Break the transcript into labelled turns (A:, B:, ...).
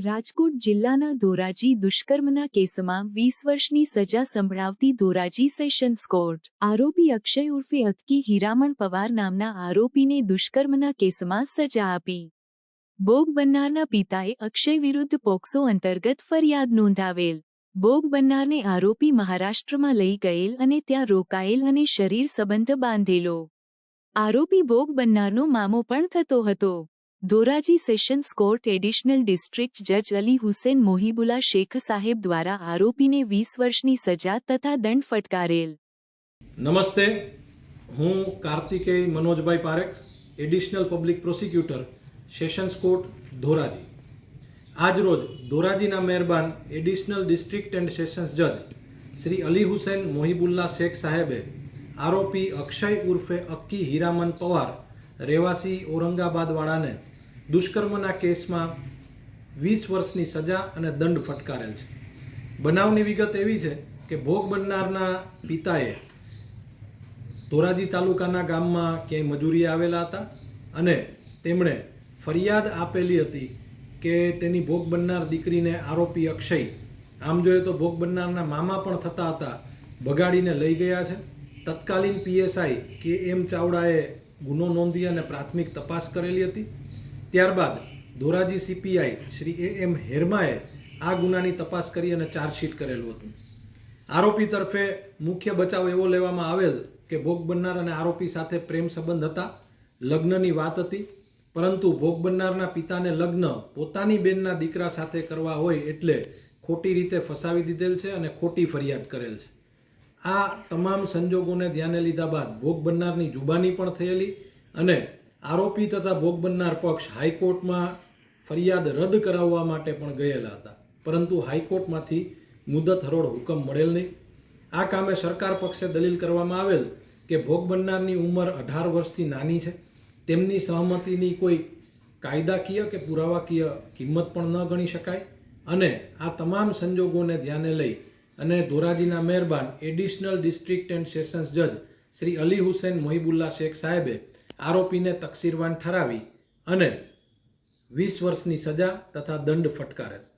A: રાજકોટ જિલ્લાના ધોરાજી દુષ્કર્મના કેસમાં 20 વર્ષની સજા સંભળાવતી ધોરાજી સેશન્સ કોર્ટ આરોપી અક્ષય ઉર્ફે અક્કી હીરામણ પવાર નામના આરોપીને દુષ્કર્મના કેસમાં સજા આપી. ભોગ બનનારના પિતાએ અક્ષય વિરુદ્ધ પોક્સો અંતર્ગત ફરિયાદ નોંધાવેલ. ભોગ બનનારને આરોપી મહારાષ્ટ્રમાં લઈ ગયેલ અને ત્યાં રોકાયેલ અને શરીર સંબંધ બાંધેલો. આરોપી ભોગ બનનારનો મામો પણ થતો હતો. Dhoraji sessions court additional district જજ અલી હુસેન મોહિબુલ્લા શેખ સાહેબ દ્વારા આરોપીને 20 વર્ષની સજા તથા દંડ ફટકારેલ.
B: નમસ્તે, હું Kartikeya Manojbhai Parekh, additional public prosecutor, sessions court Dhoraji. આજરોજ ધોરાજીના મહેરબાન એડિશનલ ડિસ્ટ્રિક્ટ એન્ડ સેશન્સ જજ શ્રી અલી હુસેન મોહિબુલ્લા શેખ સાહેબે આરોપી અક્ષય ઉર્ફે અક્કી હીરામન પવાર રહેવાસી ઔરંગાબાદવાળાને દુષ્કર્મના કેસમાં 20 વર્ષની સજા અને દંડ ફટકારેલ છે. બનાવની વિગત એવી છે કે ભોગ બનનારના પિતાએ ધોરાજી તાલુકાના ગામમાં ક્યાંય મજૂરીએ આવેલા હતા અને તેમણે ફરિયાદ આપેલી હતી કે તેની ભોગ બનનાર દીકરીને આરોપી અક્ષય, આમ જોઈએ તો ભોગ બનનારના મામા પણ થતા હતા, ભગાડીને લઈ ગયા છે. તત્કાલીન પીએસઆઈ કે.એમ. ચાવડાએ ગુનો નોંધી અને પ્રાથમિક તપાસ કરેલી હતી. ત્યારબાદ ધોરાજી સીપીઆઈ શ્રી એ.એમ. હેરમાએ આ ગુનાની તપાસ કરી અને ચાર્જશીટ કરેલું હતું. આરોપી તરફે મુખ્ય બચાવ એવો લેવામાં આવેલ કે ભોગ બનનાર અને આરોપી સાથે પ્રેમ સંબંધ હતા, લગ્નની વાત હતી, પરંતુ ભોગ બનનારના પિતાને લગ્ન પોતાની બેનના દીકરા સાથે કરવા હોય એટલે ખોટી રીતે ફસાવી દીધેલ છે અને ખોટી ફરિયાદ કરેલ છે. આ તમામ સંજોગોને ધ્યાને લીધા બાદ ભોગ બનનારની જુબાની પણ થયેલી અને આરોપી તથા ભોગ બનનાર પક્ષ હાઈકોર્ટમાં ફરિયાદ રદ કરાવવા માટે પણ ગયેલા હતા, પરંતુ હાઈકોર્ટમાંથી મુદત હરોળ હુકમ મળેલ નહીં. આ કામે સરકાર પક્ષે દલીલ કરવામાં આવેલ કે ભોગ બનનારની ઉંમર 18 વર્ષથી નાની છે, તેમની સહમતિની કોઈ કાયદાકીય કે પુરાવાકીય કિંમત પણ ન ગણી શકાય અને આ તમામ સંજોગોને ધ્યાને લઈ અને ધોરાજીના મહેરબાન એડિશનલ ડિસ્ટ્રિક્ટ એન્ડ સેશન્સ જજ શ્રી અલી હુસેન મોહિબુલ્લા શેખ સાહેબે આરોપીને તકસીરવાન ઠરાવી અને 20 વર્ષની સજા તથા દંડ ફટકારેલ.